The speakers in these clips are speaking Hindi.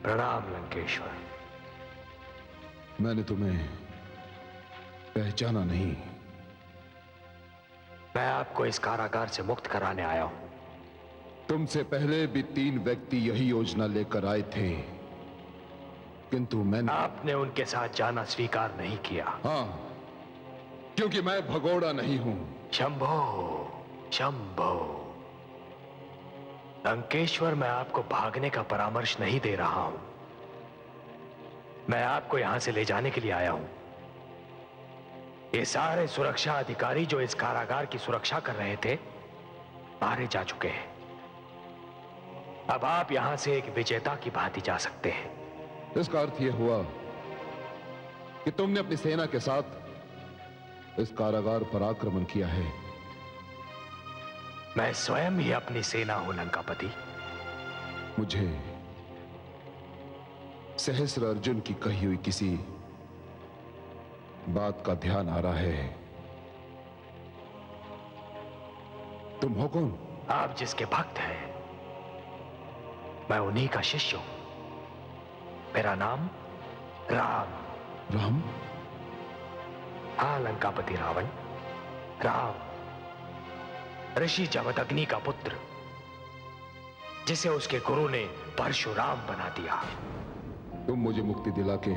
प्रणाम लंकेश्वर। मैंने तुम्हें पहचाना नहीं। मैं आपको इस कारागार से मुक्त कराने आया हूं। तुमसे पहले भी 3 व्यक्ति यही योजना लेकर आए थे, किंतु मैंने आपने उनके साथ जाना स्वीकार नहीं किया। हां, क्योंकि मैं भगोड़ा नहीं हूं। शंभो शंभो। लंकेश्वर, मैं आपको भागने का परामर्श नहीं दे रहा हूं। मैं आपको यहां से ले जाने के लिए आया हूं। ये सारे सुरक्षा अधिकारी जो इस कारागार की सुरक्षा कर रहे थे, मारे जा चुके हैं। अब आप यहां से एक विजेता की भांति जा सकते हैं। इसका अर्थ यह हुआ कि तुमने अपनी सेना के साथ इस कारागार पर आक्रमण किया है। मैं स्वयं ही अपनी सेना हूं लंकापति। मुझे सहस्र अर्जुन की कही हुई किसी बात का ध्यान आ रहा है। तुम हो कौन? आप जिसके भक्त हैं, मैं उन्हीं का शिष्य हूं। मेरा नाम राम। राम? हाँ लंकापति रावण, राम, ऋषि जमदग्नि का पुत्र, जिसे उसके गुरु ने परशुराम बना दिया। तुम मुझे मुक्ति दिला के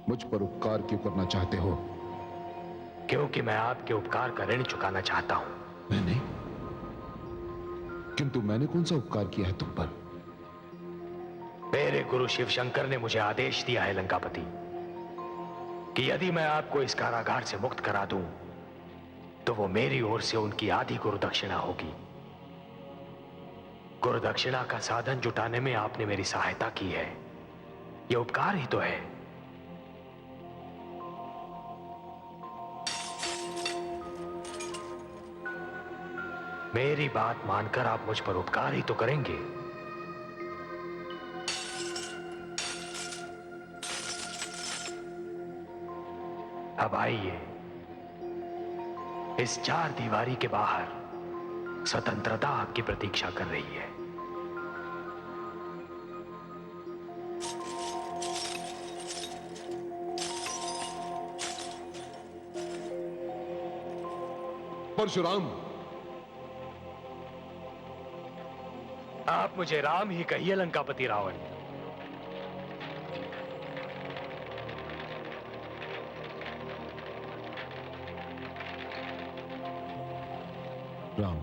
मुझ पर उपकार क्यों करना चाहते हो? क्योंकि मैं आपके उपकार का ऋण चुकाना चाहता हूं। मैंने? किंतु मैंने कौन सा उपकार किया है तुम पर? मेरे गुरु शिव शंकर ने मुझे आदेश दिया है लंकापति कि यदि मैं आपको इस कारागार से मुक्त करा दूं, तो वो मेरी ओर से उनकी आधी गुरु दक्षिणा होगी। गुरु दक्षिणा का साधन जुटाने में आपने मेरी सहायता की है। ये उपकार ही तो है। मेरी बात मानकर आप मुझ पर उपकार ही तो करेंगे। अब आइए, इस चार दीवारी के बाहर स्वतंत्रता आपकी प्रतीक्षा कर रही है। परशुराम, आप मुझे राम ही कहिए लंकापति रावण। राम,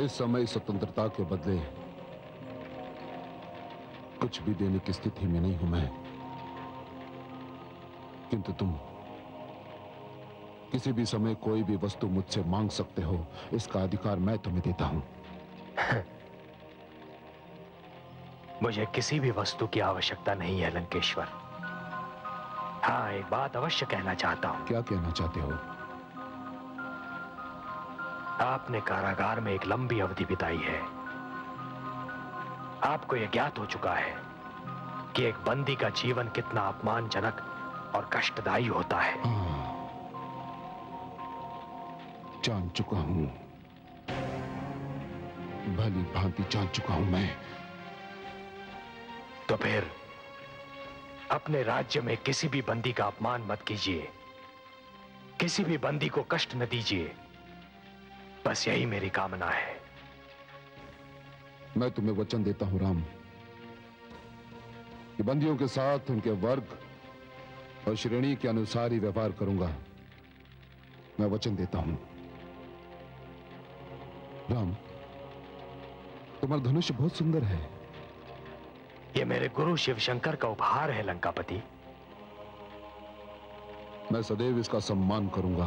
इस समय स्वतंत्रता के बदले कुछ भी देने की स्थिति में नहीं हूं मैं, किंतु तुम किसी भी समय कोई भी वस्तु मुझसे मांग सकते हो। इसका अधिकार मैं तुम्हें देता हूं। मुझे किसी भी वस्तु की आवश्यकता नहीं है लंकेश्वर। हाँ, एक बात अवश्य कहना चाहता हूं। क्या कहना चाहते हो? आपने कारागार में एक लंबी अवधि बिताई है। आपको यह ज्ञात हो चुका है कि एक बंदी का जीवन कितना अपमानजनक और कष्टदायी होता है। जान चुका हूं, भली भांति जान चुका हूं मैं। तो फिर अपने राज्य में किसी भी बंदी का अपमान मत कीजिए, किसी भी बंदी को कष्ट न दीजिए। बस यही मेरी कामना है। मैं तुम्हें वचन देता हूं राम कि बंदियों के साथ उनके वर्ग और श्रेणी के अनुसार ही व्यवहार करूंगा। मैं वचन देता हूं। राम, तुम्हारा धनुष बहुत सुंदर है। यह मेरे गुरु शिव शंकर का उपहार है लंकापति। मैं सदैव इसका सम्मान करूंगा।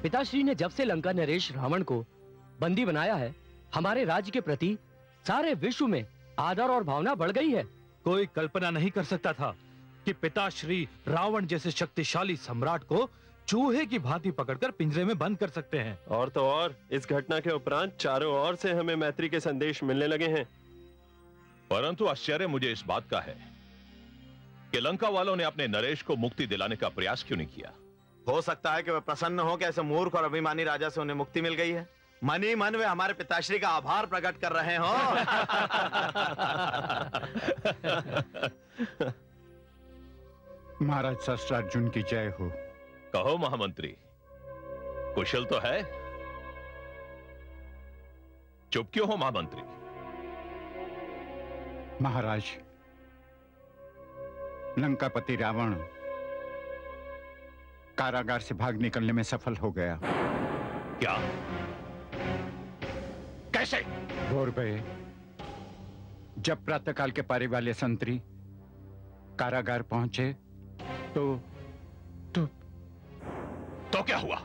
पिताश्री ने जब से लंका नरेश रावण को बंदी बनाया है, हमारे राज्य के प्रति सारे विश्व में आदर और भावना बढ़ गई है। कोई कल्पना नहीं कर सकता था कि पिताश्री रावण जैसे शक्तिशाली सम्राट को चूहे की भांति पकड़कर पिंजरे में बंद कर सकते हैं। और तो और इस घटना के उपरांत चारों ओर से हमें मैत्री के संदेश मिलने लगे हैं। परंतु आश्चर्य मुझे इस बात का है कि लंका वालों ने अपने नरेश को मुक्ति दिलाने का प्रयास क्यों नहीं किया। हो सकता है कि वे प्रसन्न हो कि ऐसे मूर्ख और अभिमानी राजा से उन्हें मुक्ति मिल गई है। मन ही मन वे हमारे पिताश्री का आभार प्रकट कर रहे हो। महाराज सहस्त्रार्जुन की जय हो। कहो महामंत्री, कुशल तो है? चुप क्यों हो महामंत्री? महाराज, लंकापति रावण कारागार से भाग निकलने में सफल हो गया। क्या? कैसे? भोर भये जब प्रातःकाल के पारी वाले संतरी कारागार पहुंचे तो क्या हुआ?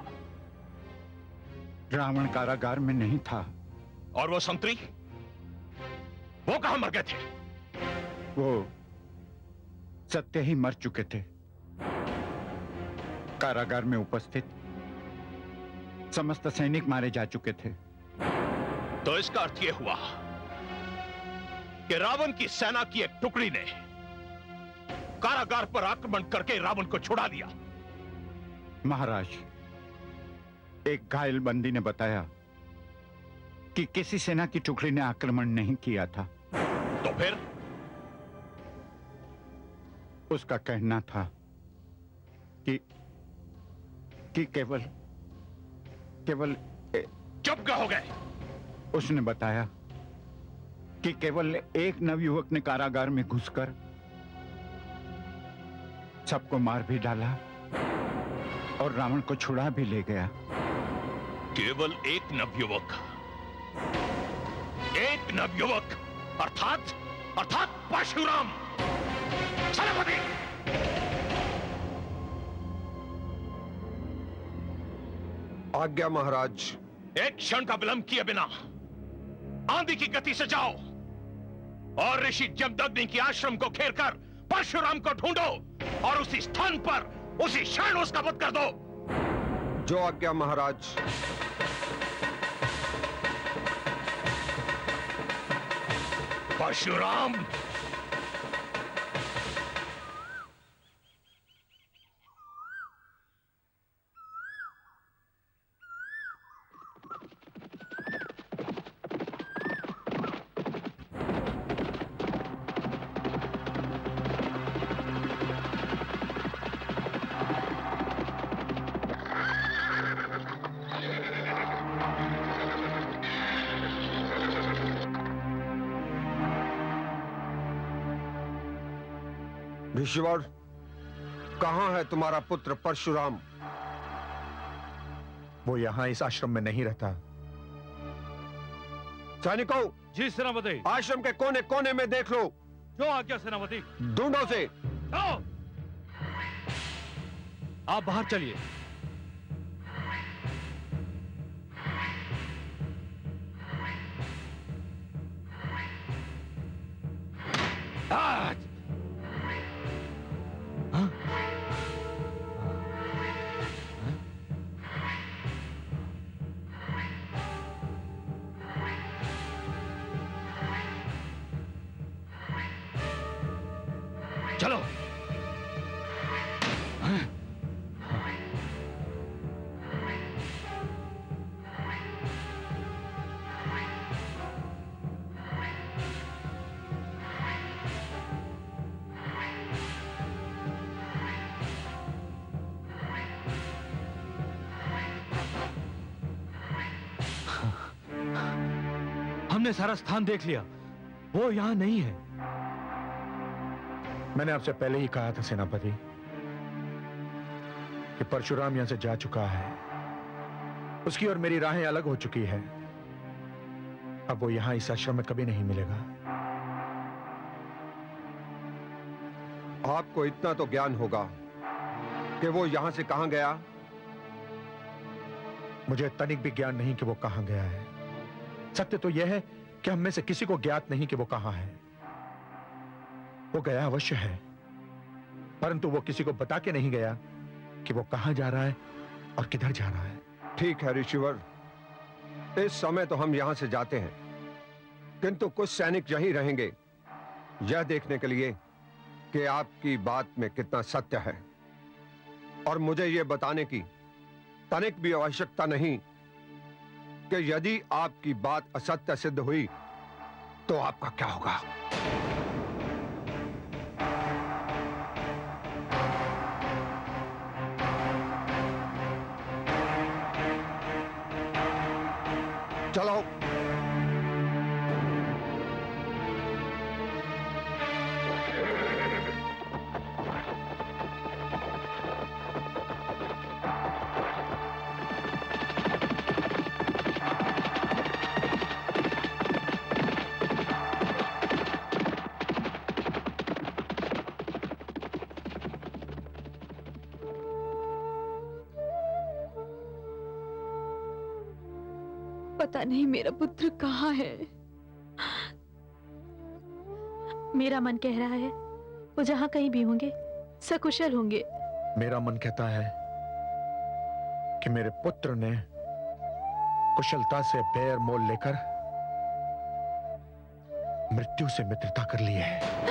रावण कारागार में नहीं था। और वो संतरी, वो कहां मर गए थे? वो सत्य ही मर चुके थे। कारागार में उपस्थित समस्त सैनिक मारे जा चुके थे। तो इसका अर्थ यह हुआ कि रावण की सेना की एक टुकड़ी ने कारागार पर आक्रमण करके रावण को छुड़ा दिया। महाराज, एक घायल बंदी ने बताया कि किसी सेना की टुकड़ी ने आक्रमण नहीं किया था। तो फिर? उसका कहना था कि केवल चुप क्यों हो गए? उसने बताया कि केवल एक नवयुवक ने कारागार में घुसकर सबको मार भी डाला और रावण को छुड़ा भी ले गया। केवल एक नवयुवक? एक नवयुवक अर्थात परशुराम। सेनापति! आज्ञा महाराज। एक क्षण का विलंब किए बिना आंधी की गति से जाओ और ऋषि जमदग्नि के आश्रम को घेरकर परशुराम को ढूंढो और उसी स्थान पर उसी क्षण उसका वध कर दो। जो आज्ञा महाराज। परशुराम! ऋषिवर, कहां है तुम्हारा पुत्र परशुराम? वो यहां इस आश्रम में नहीं रहता। सैनिकों, जी सेनापति। आश्रम के कोने कोने में देख लो। जो आज्ञा सेनापति। ढूंढो से। आओ! आप बाहर चलिए। आज! हाँ? चलो। हमने सारा स्थान देख लिया, वो यहां नहीं है। मैंने आपसे पहले ही कहा था सेनापति कि परशुराम यहां से जा चुका है। उसकी और मेरी राहें अलग हो चुकी है। अब वो यहां इस आश्रम में कभी नहीं मिलेगा। आपको इतना तो ज्ञान होगा कि वो यहां से कहां गया। मुझे तनिक भी ज्ञान नहीं कि वो कहां गया है। सत्य तो यह है कि हम में से किसी को ज्ञात नहीं कि वो कहां है। वो गया अवश्य है, परंतु वो किसी को बता के नहीं गया कि वो कहां जा रहा है और किधर जा रहा है। ठीक है ऋषिवर, इस समय तो हम यहां से जाते हैं, किंतु कुछ सैनिक यहीं रहेंगे यह देखने के लिए कि आपकी बात में कितना सत्य है। और मुझे यह बताने की तनिक भी आवश्यकता नहीं कि यदि आपकी बात असत्य सिद्ध हुई तो आपका क्या होगा। चलो। पता नहीं मेरा पुत्र कहाँ है। मेरा मन कह रहा है वो जहां कहीं भी होंगे सकुशल होंगे। मेरा मन कहता है कि मेरे पुत्र ने कुशलता से बैर मोल लेकर मृत्यु से मित्रता कर ली है।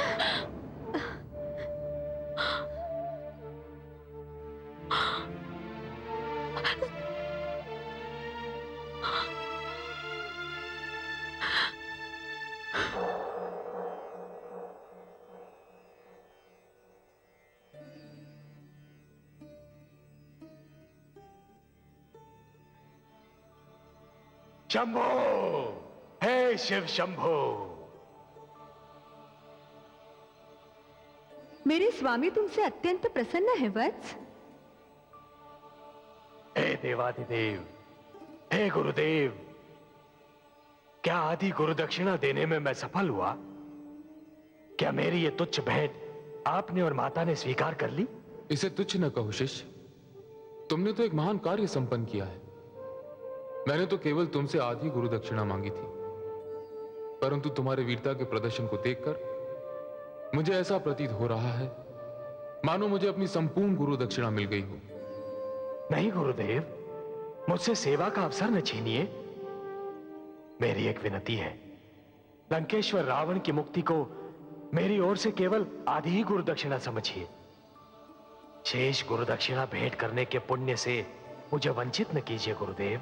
शंभो, हे शिव शंभो। मेरे स्वामी तुमसे अत्यंत प्रसन्न है वत्स। हे देवाधिदेव, हे गुरुदेव, क्या आदि गुरु दक्षिणा देने में मैं सफल हुआ? क्या मेरी ये तुच्छ भेंट आपने और माता ने स्वीकार कर ली? इसे तुच्छ न कहो शिष्य, तुमने तो एक महान कार्य संपन्न किया है। मैंने तो केवल तुमसे आधी गुरु दक्षिणा मांगी थी, परंतु तुम्हारे वीरता के प्रदर्शन को देखकर मुझे ऐसा प्रतीत हो रहा है मानो मुझे अपनी संपूर्ण गुरु दक्षिणा मिल गई हो। नहीं गुरुदेव, मुझसे सेवा का अवसर न छीनिए। मेरी एक विनती है, लंकेश्वर रावण की मुक्ति को मेरी ओर से केवल आधी ही गुरु दक्षिणा समझिए। शेष गुरु दक्षिणा भेंट करने के पुण्य से मुझे वंचित न कीजिए गुरुदेव।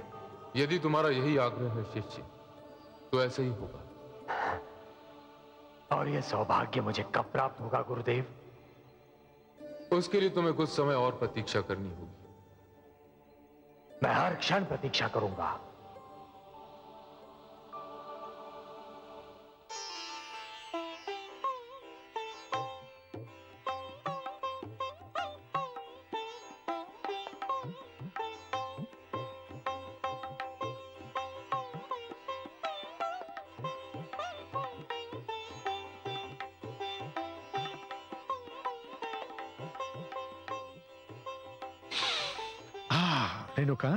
यदि तुम्हारा यही आग्रह है शिष्य, तो ऐसे ही होगा। और यह सौभाग्य मुझे कब प्राप्त होगा गुरुदेव? उसके लिए तुम्हें कुछ समय और प्रतीक्षा करनी होगी। मैं हर क्षण प्रतीक्षा करूंगा। रेणुका,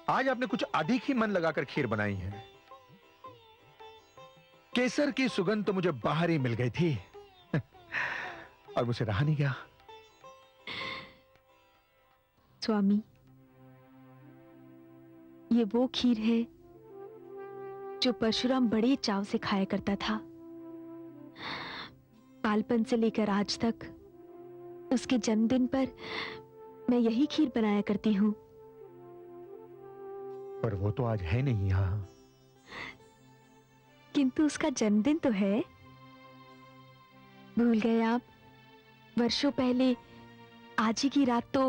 आज आपने कुछ अधिक ही मन लगाकर खीर बनाई है। केसर की सुगंध तो मुझे बाहर ही मिल गई थी और मुझे रहा नहीं गया। स्वामी, ये वो खीर है जो परशुराम बड़े चाव से खाया करता था। बालपन से लेकर आज तक उसके जन्मदिन पर मैं यही खीर बनाया करती हूं। पर वो तो आज है नहीं यहां। किंतु उसका जन्मदिन तो है। भूल गए आप? वर्षों पहले आज ही की रात तो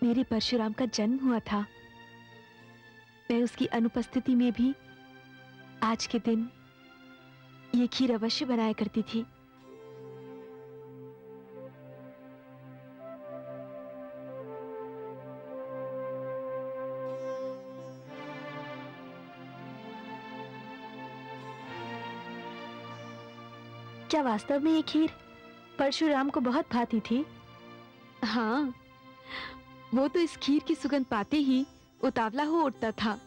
मेरे परशुराम का जन्म हुआ था। मैं उसकी अनुपस्थिति में भी आज के दिन ये खीर अवश्य बनाया करती थी। क्या वास्तव में ये खीर परशुराम को बहुत भाती थी? हाँ, वो तो इस खीर की सुगंध पाते ही उतावला हो उठता था।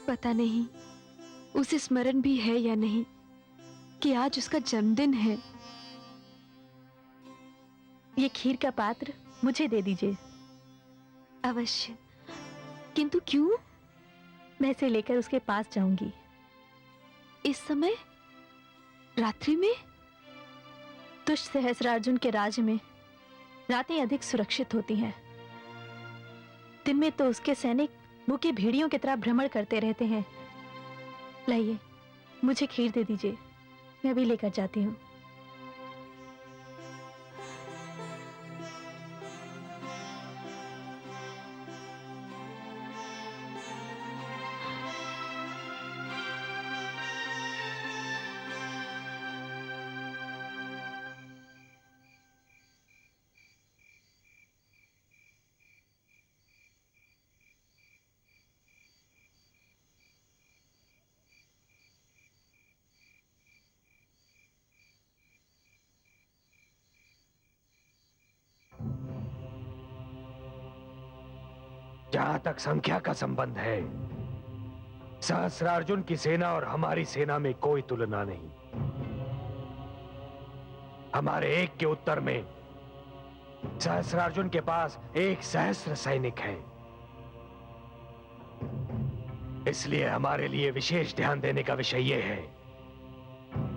पता नहीं उसे स्मरण भी है या नहीं कि आज उसका जन्मदिन है। ये खीर का पात्र मुझे दे दीजिए। अवश्य, किंतु क्यों? मैं इसे लेकर उसके पास जाऊंगी। इस समय रात्रि में? दुष्ट सहस्रार्जुन के राज्य में रातें अधिक सुरक्षित होती हैं। दिन में तो उसके सैनिक भूखे भेड़ियों की तरह भ्रमण करते रहते हैं। लाइए, मुझे खीर दे दीजिए, मैं अभी लेकर जाती हूँ। जहां तक संख्या का संबंध है, सहस्रार्जुन की सेना और हमारी सेना में कोई तुलना नहीं। हमारे एक के उत्तर में सहस्रार्जुन के पास 1 सहस्र सैनिक है। इसलिए हमारे लिए विशेष ध्यान देने का विषय यह है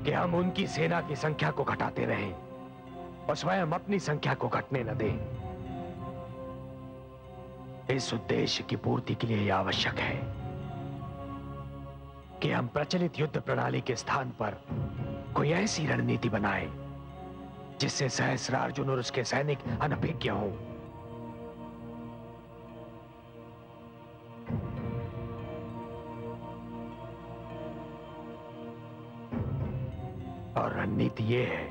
कि हम उनकी सेना की संख्या को घटाते रहें और स्वयं अपनी संख्या को घटने न दें। इस उद्देश्य की पूर्ति के लिए यह आवश्यक है कि हम प्रचलित युद्ध प्रणाली के स्थान पर कोई ऐसी रणनीति बनाएं जिससे सहस्रार्जुन और उसके सैनिक अनभिज्ञ हों। और रणनीति यह है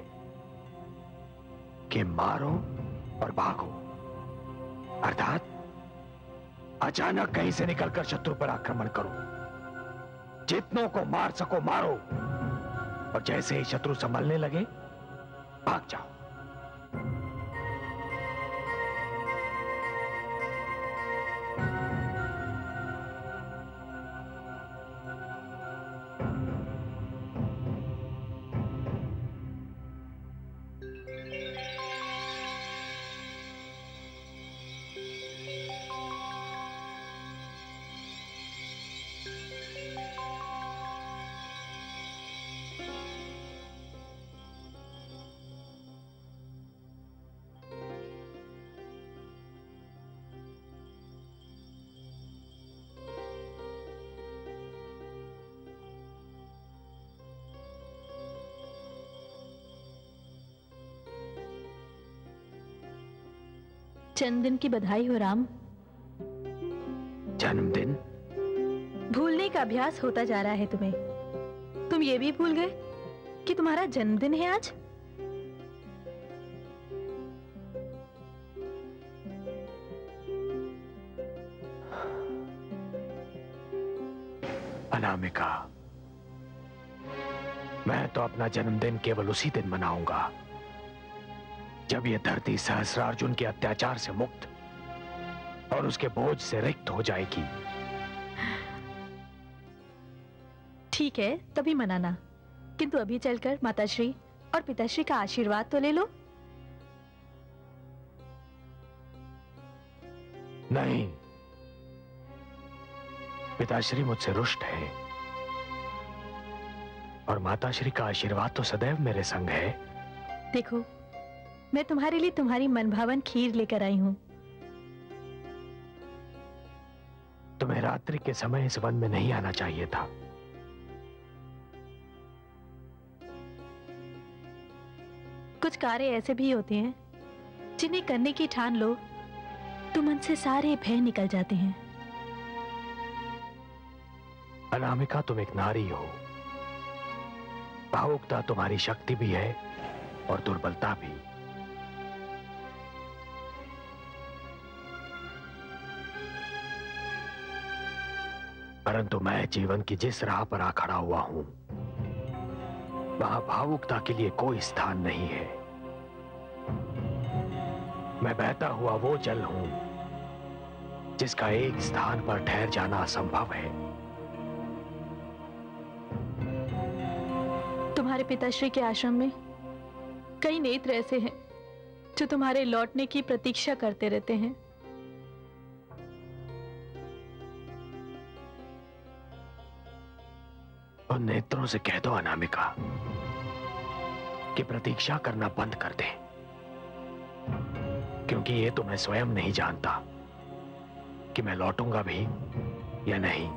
कि मारो और भागो, अर्थात अचानक कहीं से निकलकर शत्रु पर आक्रमण करो, जितनों को मार सको मारो, और जैसे ही शत्रु संभलने लगे भाग जाओ। जन्मदिन की बधाई हो राम। जन्मदिन? भूलने का अभ्यास होता जा रहा है तुम्हें। तुम ये भी भूल गए कि तुम्हारा जन्मदिन है आज। अनामिका, मैं तो अपना जन्मदिन केवल उसी दिन मनाऊंगा जब यह धरती सहस्रार्जुन के अत्याचार से मुक्त और उसके बोझ से रिक्त हो जाएगी। ठीक है, तभी मनाना, किंतु अभी चलकर माताश्री और पिताश्री का आशीर्वाद तो ले लो। नहीं, पिताश्री मुझसे रुष्ट है और माताश्री का आशीर्वाद तो सदैव मेरे संग है। देखो, मैं तुम्हारे लिए तुम्हारी मनभावन खीर लेकर आई हूं। तुम्हें रात्रि के समय इस वन में नहीं आना चाहिए था। कुछ कार्य ऐसे भी होते हैं जिन्हें करने की ठान लो तो मन से सारे भय निकल जाते हैं। अनामिका, तुम एक नारी हो। भावुकता तुम्हारी शक्ति भी है और दुर्बलता भी। परंतु मैं जीवन की जिस राह पर आ खड़ा हुआ हूं, वहां भावुकता के लिए कोई स्थान नहीं है। मैं बहता हुआ वो जल हूं जिसका एक स्थान पर ठहर जाना असंभव है। तुम्हारे पिताश्री के आश्रम में कई नेत्र ऐसे हैं जो तुम्हारे लौटने की प्रतीक्षा करते रहते हैं। उन नेत्रों से कह दो अनामिका कि प्रतीक्षा करना बंद कर दें, क्योंकि ये तो मैं स्वयं नहीं जानता कि मैं लौटूंगा भी या नहीं।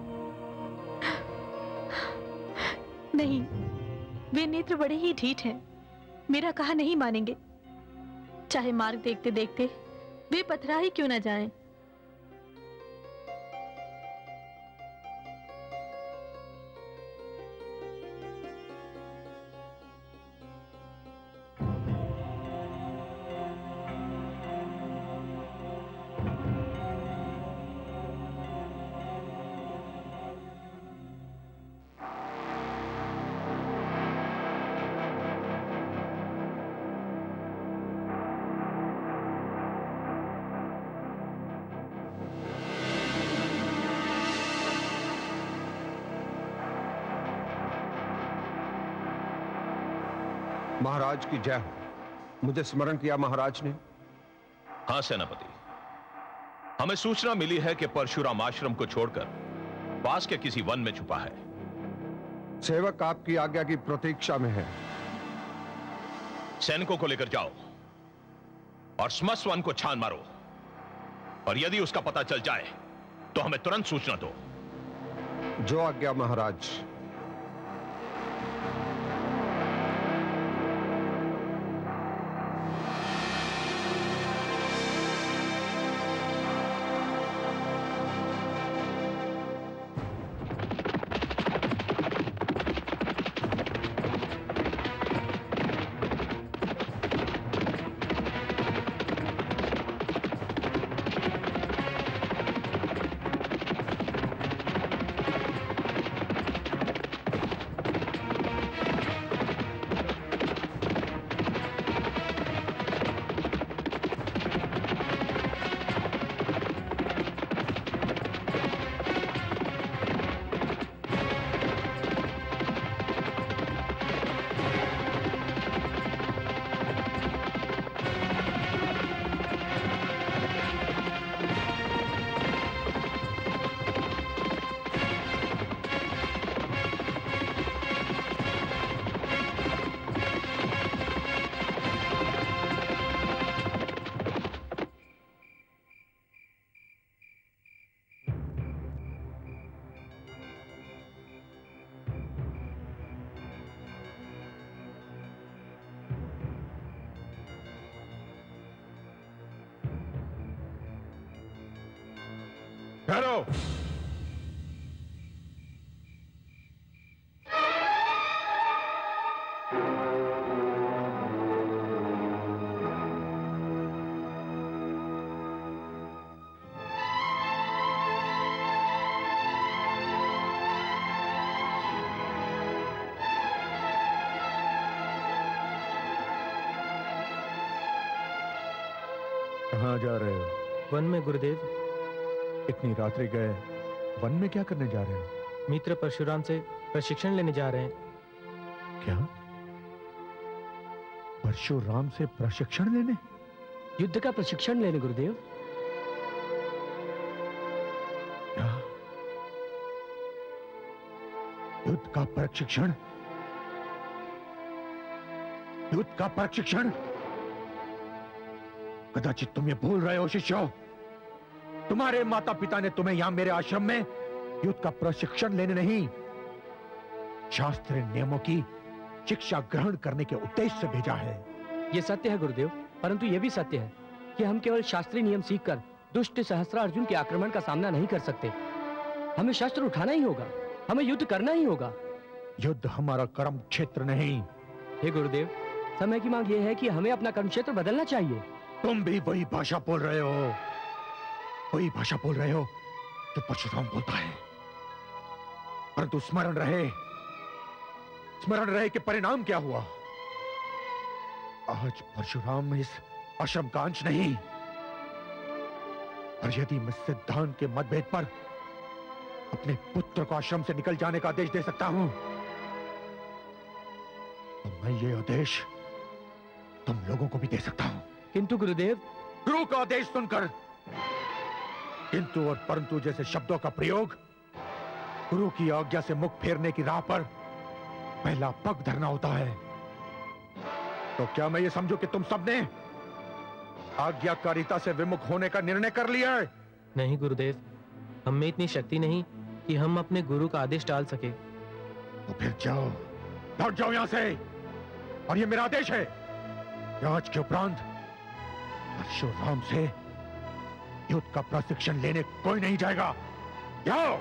नहीं, वे नेत्र बड़े ही ढीठ हैं, मेरा कहा नहीं मानेंगे। चाहे मार्ग देखते देखते वे पथरा ही क्यों ना जाएं। महाराज की जय हो। मुझे स्मरण किया महाराज ने। हाँ सेनापति, हमें सूचना मिली है कि परशुराम आश्रम को छोड़कर पास के किसी वन में छुपा है। सेवक आपकी आज्ञा की प्रतीक्षा में है। सैनिकों को लेकर जाओ और स्मश वन को छान मारो, और यदि उसका पता चल जाए तो हमें तुरंत सूचना दो। जो आज्ञा महाराज। ठहरो। कहाँ जा रहे हो? वन में गुरुदेव। इतनी रात्रि गए वन में क्या करने जा रहे हो? मित्र परशुराम से प्रशिक्षण लेने जा रहे हैं। क्या? परशुराम से प्रशिक्षण लेने? युद्ध का प्रशिक्षण लेने गुरुदेव। क्या? युद्ध का प्रशिक्षण? युद्ध का प्रशिक्षण? कदाचित तुम ये भूल रहे हो शिष्यों। तुम्हारे माता पिता ने तुम्हें यहां मेरे आश्रम में युद्ध का प्रशिक्षण लेने नहीं, शास्त्रीय नियमों की शिक्षा ग्रहण करने के उद्देश्य से भेजा है। यह सत्य है गुरुदेव, परंतु यह भी सत्य है कि हम केवल शास्त्रीय नियम सीखकर दुष्ट सहस्त्रार्जुन के आक्रमण का सामना नहीं कर सकते। हमें शस्त्र उठाना ही होगा, हमें युद्ध करना ही होगा। युद्ध हमारा कर्म क्षेत्र नहीं। हे गुरुदेव, समय की मांग यह है कि हमें अपना कर्म क्षेत्र बदलना चाहिए। तुम भी वही भाषा बोल रहे हो, वही भाषा बोल रहे हो जो परशुराम बोलता है। परंतु स्मरण रहे कि परिणाम क्या हुआ। आज परशुराम इस आश्रम का अंश नहीं, और यदि मैं सिद्धांत के मतभेद पर अपने पुत्र को आश्रम से निकल जाने का आदेश दे सकता हूं, तो मैं ये आदेश तुम लोगों को भी दे सकता हूं। किंतु गुरुदेव, गुरु का आदेश सुनकर किंतु और परंतु जैसे शब्दों का प्रयोग गुरु की आज्ञा से मुख फेरने की राह पर पहला पग धरना होता है। तो क्या मैं ये समझूं कि तुम सबने आज्ञाकारिता से विमुख होने का निर्णय कर लिया है? नहीं गुरुदेव, हम में इतनी शक्ति नहीं कि हम अपने गुरु का आदेश टाल सके। तो फिर जाओ, लौट जाओ यहां से। और ये मेरा आदेश है कि आज के उपरांत परशुराम से युद्ध का प्रशिक्षण लेने कोई नहीं जाएगा। जाओ।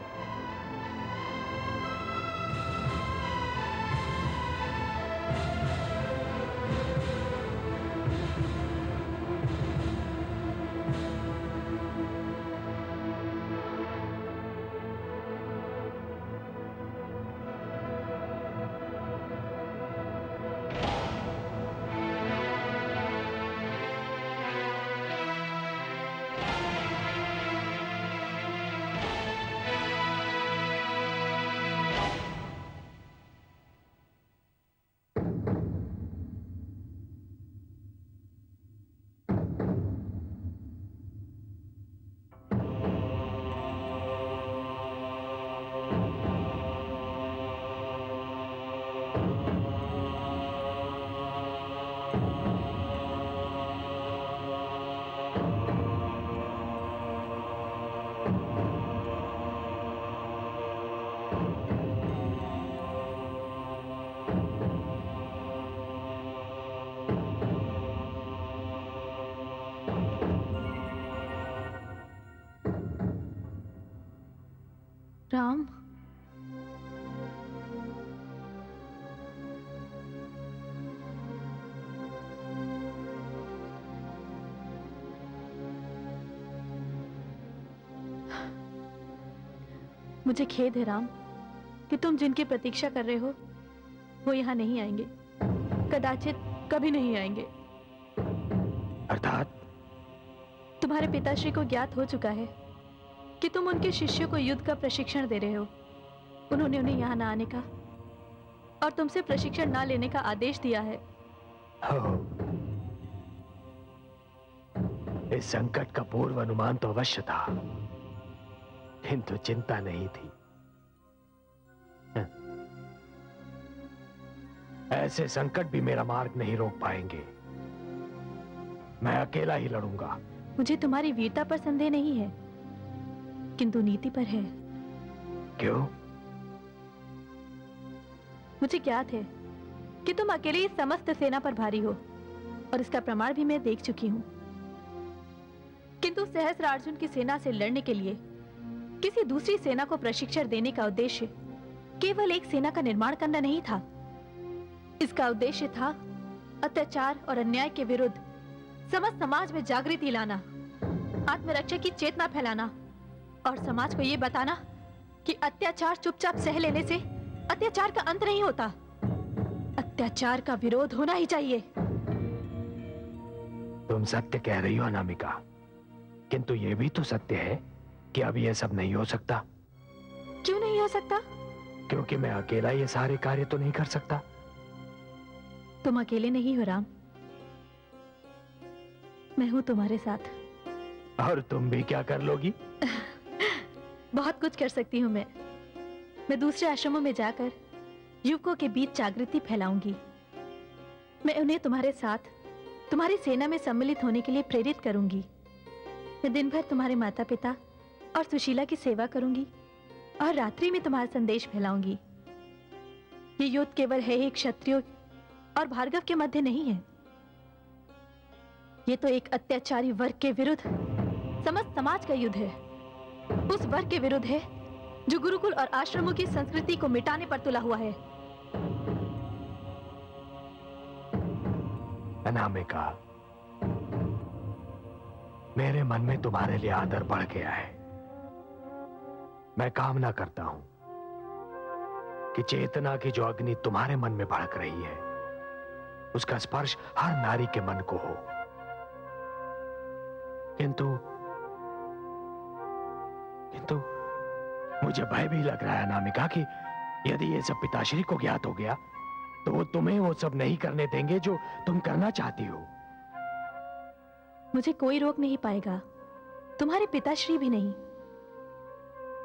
राम, मुझे खेद है राम कि तुम जिनकी प्रतीक्षा कर रहे हो वो यहाँ नहीं आएंगे, कदाचित कभी नहीं आएंगे। अर्थात तुम्हारे पिताश्री को ज्ञात हो चुका है कि तुम उनके शिष्यों को युद्ध का प्रशिक्षण दे रहे हो। उन्होंने उन्हें यहाँ ना आने का और तुमसे प्रशिक्षण ना लेने का आदेश दिया है। इस संकट का पूर्व अनुमान तो अवश्य था, किंतु चिंता नहीं थी। ऐसे संकट भी मेरा मार्ग नहीं रोक पाएंगे। मैं अकेला ही लड़ूंगा। मुझे तुम्हारी वीरता पर संदेह नहीं है, किंतु नीति पर है। क्यों? मुझे ज्ञात है कि तुम अकेले इस समस्त सेना पर भारी हो और इसका प्रमाण भी मैं देख चुकी हूं। किंतु सहस्रार्जुन की सेना से लड़ने के लिए किसी दूसरी सेना को प्रशिक्षण देने का उद्देश्य केवल एक सेना का निर्माण करना नहीं था। इसका उद्देश्य था अत्याचार और अन्याय के विरुद्ध समस्त समाज में जागृति लाना, आत्मरक्षा की चेतना फैलाना और समाज को यह बताना कि अत्याचार चुपचाप सह लेने से अत्याचार का अंत नहीं होता। अत्याचार का विरोध होना ही चाहिए। तुम सत्य कह रही हो अनामिका, किंतु यह भी तो सत्य है कि अब यह सब नहीं हो सकता। क्यों नहीं हो सकता? क्योंकि मैं अकेला ये सारे कार्य तो नहीं कर सकता। तुम अकेले नहीं हो राम, मैं हूं तुम्हारे साथ। और तुम भी क्या कर लोगी? बहुत कुछ कर सकती हूं मैं दूसरे आश्रमों में जाकर युवकों के बीच जागृति फैलाऊंगी। मैं उन्हें तुम्हारे साथ तुम्हारी सेना में सम्मिलित होने के लिए प्रेरित करूंगी। मैं दिन भर तुम्हारे माता पिता और सुशीला की सेवा करूंगी और रात्रि में तुम्हारा संदेश फैलाऊंगी। ये युद्ध केवल है ही क्षत्रियों और भार्गव के मध्य नहीं है, ये तो एक अत्याचारी वर्ग के विरुद्ध समस्त समाज का युद्ध है। उस वर्ग के विरुद्ध है जो गुरुकुल और आश्रमों की संस्कृति को मिटाने पर तुला हुआ है। अनामिका, मेरे मन में तुम्हारे लिए आदर बढ़ गया है। मैं कामना करता हूं कि चेतना की जो अग्नि तुम्हारे मन में भड़क रही है उसका स्पर्श हर नारी के मन को हो। किंतु मुझे भय भी लग रहा है अनामिका कि यदि ये सब पिताश्री को ज्ञात हो गया तो वो तुम्हें वो सब नहीं करने देंगे जो तुम करना चाहती हो। मुझे कोई रोक नहीं पाएगा, तुम्हारे पिताश्री भी नहीं।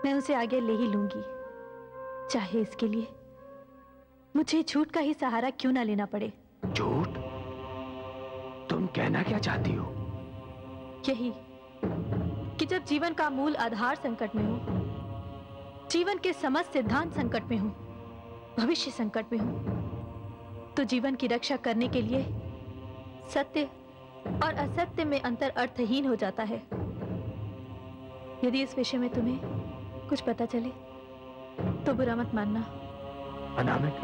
मैं उसे आगे ले ही लूंगी, चाहे इसके लिए मुझे झूठ का ही सहारा क्यों ना लेना पड़े। झूठ? तुम कहना क्या चाहती हो? यही कि जब जीवन का मूल आधार संकट में हो, जीवन के समस्त सिद्धांत संकट में हो, भविष्य संकट में हो, तो जीवन की रक्षा करने के लिए सत्य और असत्य में अंतर अर्थहीन हो जाता है। यदि इस विषय में तुम्हें कुछ पता चले तो बुरा मत मानना। अनामिक,